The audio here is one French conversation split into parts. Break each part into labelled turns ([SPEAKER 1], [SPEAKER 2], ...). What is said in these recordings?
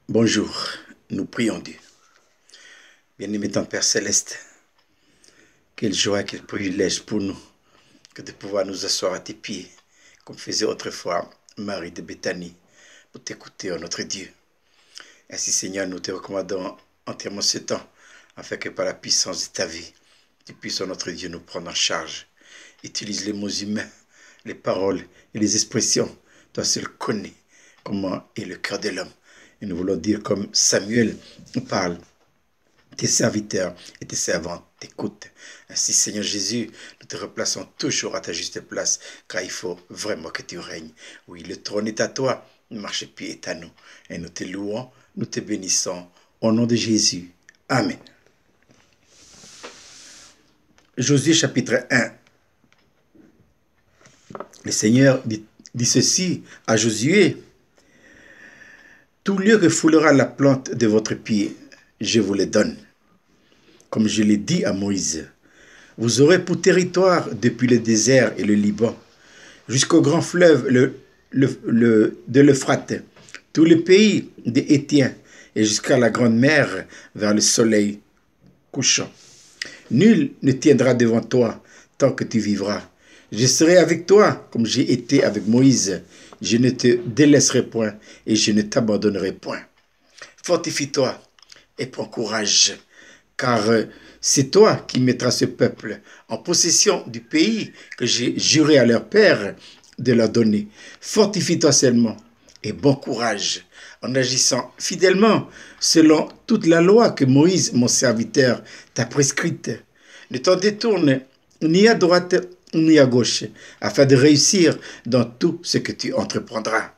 [SPEAKER 1] Bonjour, nous prions Dieu. Bien-aimé ton Père Céleste, quelle joie, quel privilège pour nous que de pouvoir nous asseoir à tes pieds, comme faisait autrefois Marie de Béthanie, pour t'écouter, oh notre Dieu. Ainsi, Seigneur, nous te recommandons entièrement ce temps, afin que par la puissance de ta vie, tu puisses, oh notre Dieu, nous prendre en charge. Utilise les mots humains, les paroles et les expressions. Toi seul connais comment est le cœur de l'homme. Et nous voulons dire comme Samuel parle, tes serviteurs et tes servantes t'écoutent. Ainsi, Seigneur Jésus, nous te replaçons toujours à ta juste place, car il faut vraiment que tu règnes. Oui, le trône est à toi, le marchepied est à nous. Et nous te louons, nous te bénissons, au nom de Jésus. Amen. Josué chapitre 1. Le Seigneur dit ceci à Josué. Tout lieu que foulera la plante de votre pied, je vous le donne. Comme je l'ai dit à Moïse, vous aurez pour territoire depuis le désert et le Liban, jusqu'au grand fleuve de l'Euphrate, tout le pays des Hétiens et jusqu'à la grande mer vers le soleil couchant. Nul ne tiendra devant toi tant que tu vivras. Je serai avec toi comme j'ai été avec Moïse. Je ne te délaisserai point et je ne t'abandonnerai point. Fortifie-toi et prends courage, car c'est toi qui mettras ce peuple en possession du pays que j'ai juré à leur père de leur donner. Fortifie-toi seulement et bon courage en agissant fidèlement selon toute la loi que Moïse, mon serviteur, t'a prescrite. Ne t'en détourne ni à droite ni à gauche, afin de réussir dans tout ce que tu entreprendras.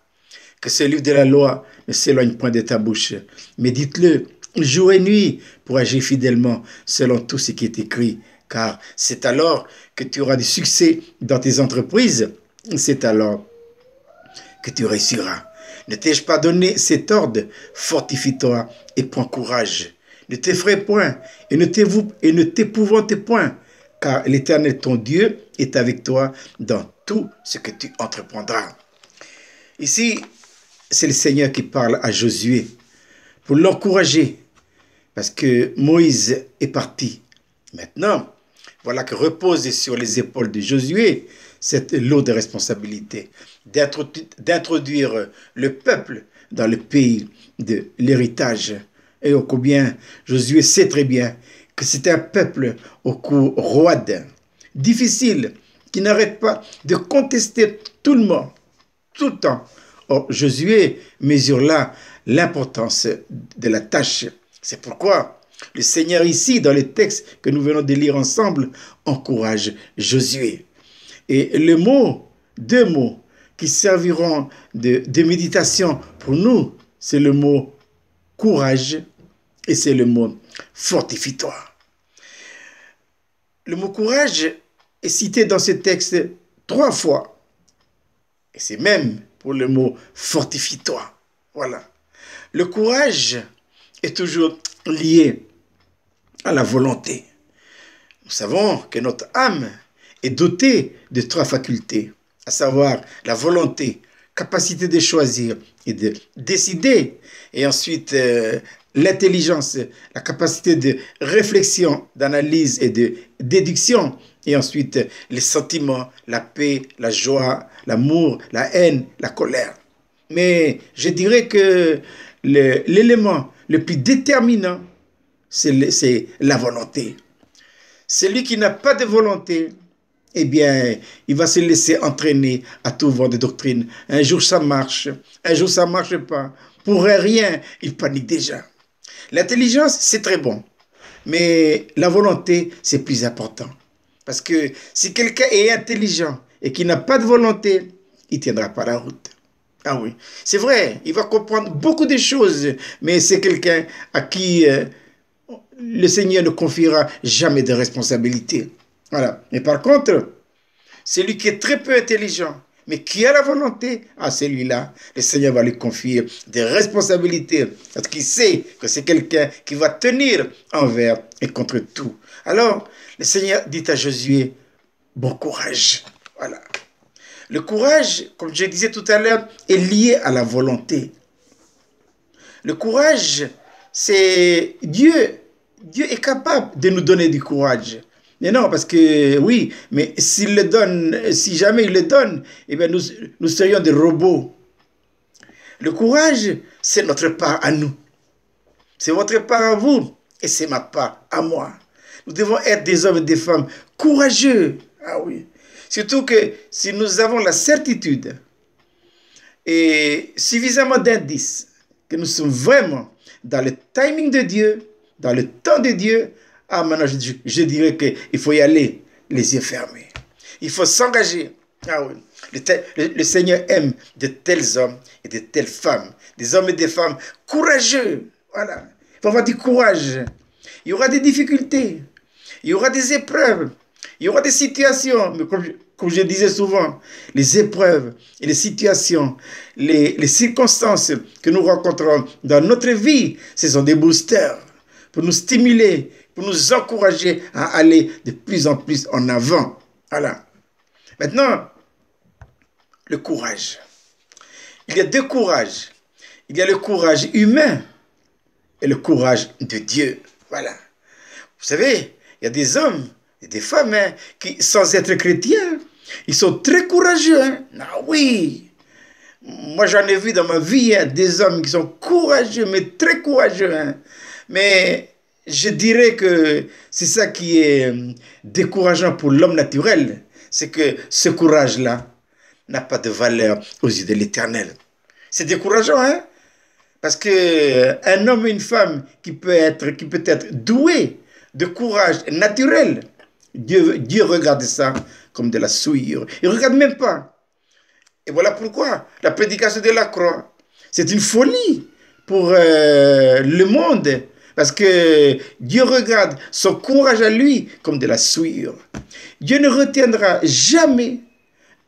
[SPEAKER 1] Que ce livre de la loi ne s'éloigne point de ta bouche, mais dites-le jour et nuit pour agir fidèlement selon tout ce qui est écrit, car c'est alors que tu auras du succès dans tes entreprises, c'est alors que tu réussiras. Ne t'ai-je pas donné cet ordre? Fortifie-toi et prends courage. Ne t'effraie point et ne t'épouvante point, car l'Éternel ton Dieu est avec toi dans tout ce que tu entreprendras. Ici, c'est le Seigneur qui parle à Josué pour l'encourager, parce que Moïse est parti. Maintenant, voilà que repose sur les épaules de Josué cette lourde responsabilité d'introduire le peuple dans le pays de l'héritage. Et combien Josué sait très bien que c'est un peuple au cou roide, difficile, qui n'arrête pas de contester tout le monde, tout le temps. Or, Josué mesure là l'importance de la tâche. C'est pourquoi le Seigneur ici, dans les textes que nous venons de lire ensemble, encourage Josué. Et le mot, deux mots qui serviront de méditation pour nous, c'est le mot courage et c'est le mot fortifie-toi. Le mot courage est cité dans ce texte 3 fois. Et c'est même pour le mot fortifie-toi. Voilà. Le courage est toujours lié à la volonté. Nous savons que notre âme est dotée de 3 facultés, à savoir la volonté, capacité de choisir et de décider, et ensuite l'intelligence, la capacité de réflexion, d'analyse et de déduction, et ensuite les sentiments, la paix, la joie, l'amour, la haine, la colère. Mais je dirais que l'élément le plus déterminant, c'est la volonté. Celui qui n'a pas de volonté, eh bien, il va se laisser entraîner à tout vent de doctrine. Un jour ça marche, un jour ça ne marche pas. Pour rien, il panique déjà. L'intelligence, c'est très bon, mais la volonté, c'est plus important. Parce que si quelqu'un est intelligent et qui n'a pas de volonté, il ne tiendra pas la route. Ah oui, c'est vrai, il va comprendre beaucoup de choses, mais c'est quelqu'un à qui le Seigneur ne confiera jamais de responsabilité. Voilà. Mais par contre, celui qui est très peu intelligent, mais qui a la volonté, à celui-là, le Seigneur va lui confier des responsabilités, parce qu'il sait que c'est quelqu'un qui va tenir envers et contre tout. Alors, le Seigneur dit à Josué, bon courage. Voilà. Le courage, comme je disais tout à l'heure, est lié à la volonté. Le courage, c'est Dieu. Dieu est capable de nous donner du courage. Mais non, parce que oui, mais s'il le donne, si jamais il le donne, eh bien nous serions des robots. Le courage, c'est notre part à nous. C'est votre part à vous et c'est ma part à moi. Nous devons être des hommes et des femmes courageux. Ah oui. Surtout que si nous avons la certitude et suffisamment d'indices que nous sommes vraiment dans le timing de Dieu, dans le temps de Dieu, ah maintenant je dirais qu'il faut y aller les yeux fermés. Il faut s'engager. Ah oui. Le Seigneur aime de tels hommes et de telles femmes, des hommes et des femmes courageux. Voilà. Il faut avoir du courage. Il y aura des difficultés, il y aura des épreuves, il y aura des situations, mais comme je disais souvent, les épreuves et les situations, les circonstances que nous rencontrons dans notre vie, ce sont des boosters pour nous stimuler, pour nous encourager à aller de plus en plus en avant. Voilà. Maintenant, le courage. Il y a deux courages. Il y a le courage humain et le courage de Dieu. Voilà. Vous savez, il y a des hommes et des femmes qui, sans être chrétiens, ils sont très courageux. Ah oui. Moi, j'en ai vu dans ma vie des hommes qui sont courageux, mais très courageux. Mais je dirais que c'est ça qui est décourageant pour l'homme naturel. C'est que ce courage-là n'a pas de valeur aux yeux de l'Éternel. C'est décourageant, hein? Parce qu'un homme et une femme qui peut être doué de courage naturel, Dieu regarde ça comme de la souillure. Il ne regarde même pas. Et voilà pourquoi la prédication de la croix, c'est une folie pour le monde. Parce que Dieu regarde son courage à lui comme de la souillure. Dieu ne retiendra jamais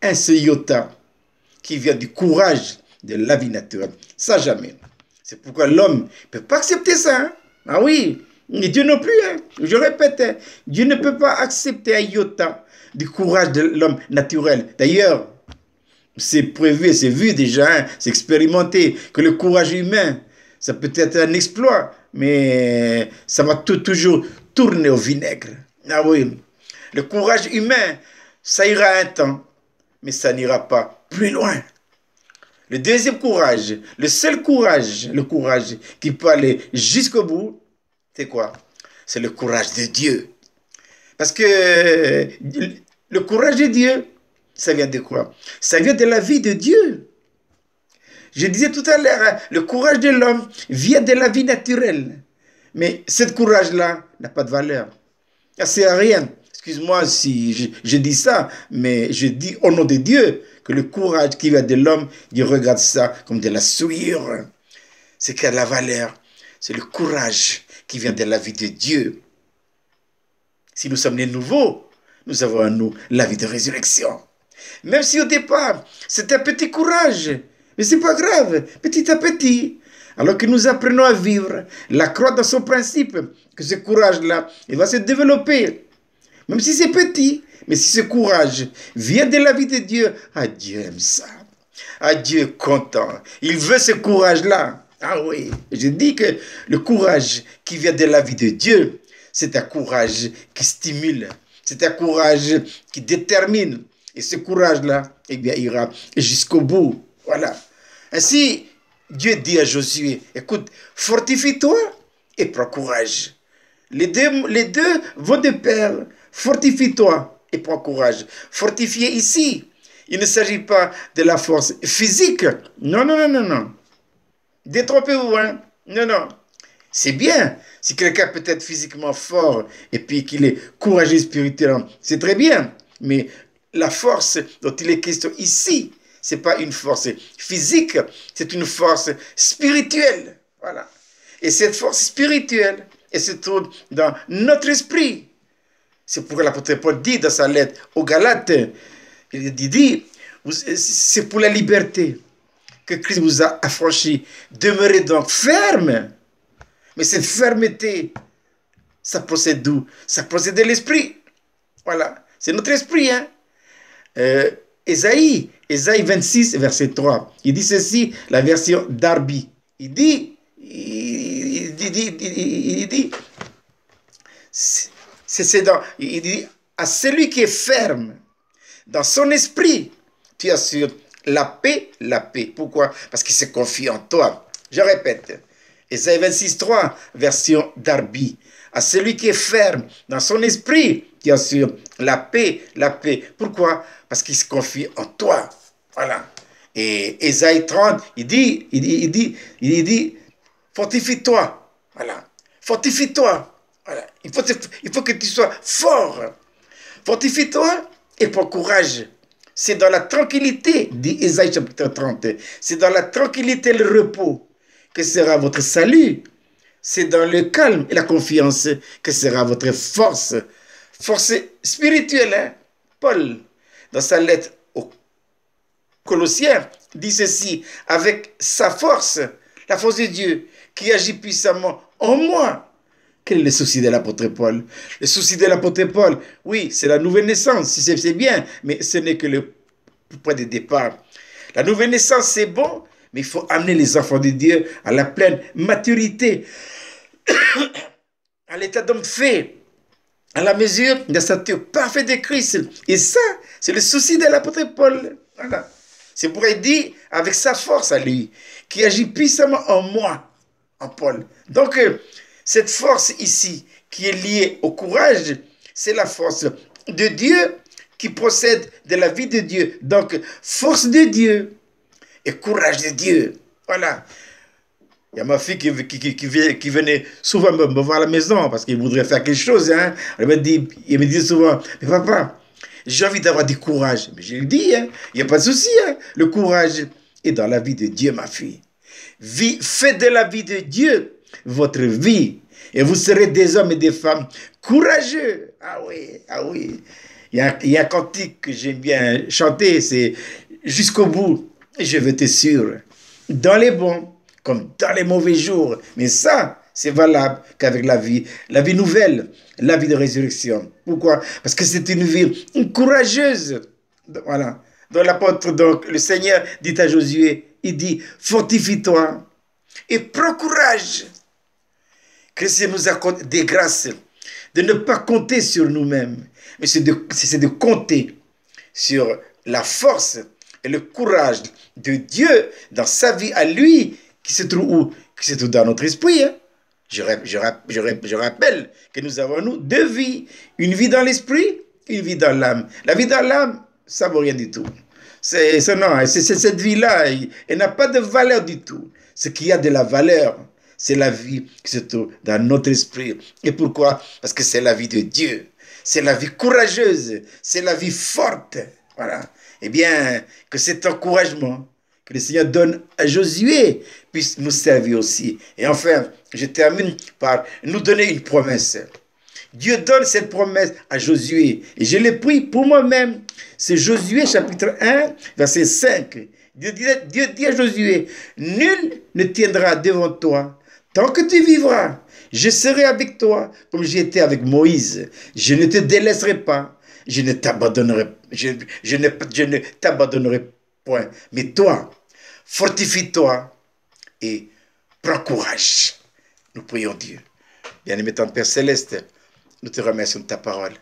[SPEAKER 1] un seul iota qui vient du courage de la vie naturelle. Ça, jamais. C'est pourquoi l'homme ne peut pas accepter ça. Hein? Ah oui, et Dieu non plus. Hein? Je répète, hein? Dieu ne peut pas accepter un iota du courage de l'homme naturel. D'ailleurs, c'est prévu, c'est vu déjà, hein? C'est expérimenté que le courage humain, ça peut être un exploit, mais ça va toujours tourner au vinaigre. Ah oui, le courage humain, ça ira un temps, mais ça n'ira pas plus loin. Le deuxième courage, le seul courage, le courage qui peut aller jusqu'au bout, c'est quoi? C'est le courage de Dieu. Parce que le courage de Dieu, ça vient de quoi? Ça vient de la vie de Dieu. Je disais tout à l'heure, hein, le courage de l'homme vient de la vie naturelle. Mais ce courage-là n'a pas de valeur. Ça ne sert à rien. Excuse-moi si je dis ça, mais je dis au nom de Dieu que le courage qui vient de l'homme, Dieu regarde ça comme de la souillure. C'est qui a de la valeur. C'est le courage qui vient de la vie de Dieu. Si nous sommes les nouveaux, nous avons en nous la vie de résurrection. Même si au départ, c'est un petit courage, mais ce n'est pas grave, petit à petit. Alors que nous apprenons à vivre la croix dans son principe, que ce courage-là, il va se développer. Même si c'est petit, mais si ce courage vient de la vie de Dieu, ah, Dieu aime ça. Ah, Dieu est content. Il veut ce courage-là. Ah oui, je dis que le courage qui vient de la vie de Dieu, c'est un courage qui stimule. C'est un courage qui détermine. Et ce courage-là, eh bien, ira jusqu'au bout. Voilà. Ainsi, Dieu dit à Josué, écoute, fortifie-toi et prends courage. Les deux vont de pair. Fortifie-toi et prends courage. Fortifier ici, il ne s'agit pas de la force physique. Non, non, non, non, non. Détrompez-vous, hein. Non, non. C'est bien si quelqu'un peut être physiquement fort et puis qu'il est courageux spirituellement. C'est très bien. Mais la force dont il est question ici, ce n'est pas une force physique, c'est une force spirituelle. Voilà. Et cette force spirituelle, elle se trouve dans notre esprit. C'est pourquoi l'apôtre Paul dit dans sa lettre aux Galates, il dit, c'est pour la liberté que Christ vous a affranchi. Demeurez donc ferme. Mais cette fermeté, ça procède d'où? Ça procède de l'esprit. Voilà, c'est notre esprit. Hein? Ésaïe 26, verset 3, il dit ceci, la version Darby. Il dit, il dit, il dit, à celui qui est ferme dans son esprit, tu assures la paix, la paix. Pourquoi? Parce qu'il se confie en toi. Je répète, Ésaïe 26:3, version Darby. À celui qui est ferme dans son esprit, qui assure la paix, la paix. Pourquoi? Parce qu'il se confie en toi. Voilà. Et Ésaïe 30, il dit, fortifie-toi. Voilà. Fortifie-toi. Voilà. Il faut que tu sois fort. Fortifie-toi et prends courage. C'est dans la tranquillité, dit Ésaïe chapitre 30. C'est dans la tranquillité et le repos que sera votre salut. C'est dans le calme et la confiance que sera votre force. Force spirituelle. Hein? Paul, dans sa lettre aux Colossiens, dit ceci, avec sa force, la force de Dieu, qui agit puissamment en moi. Quel est le souci de l'apôtre Paul? Le souci de l'apôtre Paul, oui, c'est la nouvelle naissance, si c'est bien, mais ce n'est que le point de départ. La nouvelle naissance, c'est bon, mais il faut amener les enfants de Dieu à la pleine maturité, à l'état d'homme fait, à la mesure de la stature parfaite de Christ. Et ça, c'est le souci de l'apôtre Paul. Voilà. C'est pourquoi il dit, avec sa force à lui, qui agit puissamment en moi, en Paul. Donc, cette force ici, qui est liée au courage, c'est la force de Dieu qui procède de la vie de Dieu. Donc, force de Dieu et courage de Dieu. Voilà. Il y a ma fille qui venait souvent me voir à la maison parce qu'il voudrait faire quelque chose. Hein. Elle me dit souvent, mais papa, j'ai envie d'avoir du courage. Mais je lui dis, hein, il n'y a pas de souci. Hein. Le courage est dans la vie de Dieu, ma fille. Faites de la vie de Dieu votre vie. Et vous serez des hommes et des femmes courageux. Ah oui, ah oui. Il y a un cantique que j'aime bien chanter, c'est jusqu'au bout. Je veux te sûr, dans les bons comme dans les mauvais jours. Mais ça, c'est valable qu'avec la vie nouvelle, la vie de résurrection. Pourquoi? Parce que c'est une vie courageuse. Voilà. Dans l'apôtre, donc, le Seigneur dit à Josué, il dit, fortifie-toi et prends courage. Que le Seigneur nous accorde des grâces de ne pas compter sur nous-mêmes, mais c'est de compter sur la force et le courage de Dieu dans sa vie à lui, qui se trouve où? Qui se trouve dans notre esprit. Hein? Je rappelle que nous avons, nous, deux vies. Une vie dans l'esprit, une vie dans l'âme. La vie dans l'âme, ça ne vaut rien du tout. C'est cette vie-là, elle n'a pas de valeur du tout. Ce qui a de la valeur, c'est la vie qui se trouve dans notre esprit. Et pourquoi? Parce que c'est la vie de Dieu. C'est la vie courageuse. C'est la vie forte. Voilà. Eh bien, que cet encouragement que le Seigneur donne à Josué puisse nous servir aussi. Et enfin, je termine par nous donner une promesse. Dieu donne cette promesse à Josué. Et je l'ai pris pour moi-même. C'est Josué chapitre 1, verset 5. Dieu dit à Josué, nul ne tiendra devant toi tant que tu vivras. Je serai avec toi comme j'ai été avec Moïse. Je ne te délaisserai pas. Je ne t'abandonnerai point. Mais toi, fortifie-toi et prends courage. Nous prions Dieu. Bien-aimé ton Père Céleste, nous te remercions de ta parole.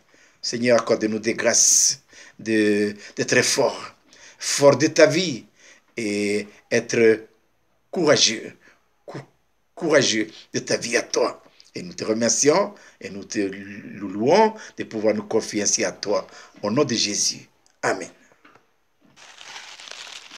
[SPEAKER 1] Seigneur, accorde-nous des grâces d'être fort de ta vie et être courageux de ta vie à toi. Et nous te remercions et nous te louons de pouvoir nous confier ainsi à toi. Au nom de Jésus. Amen.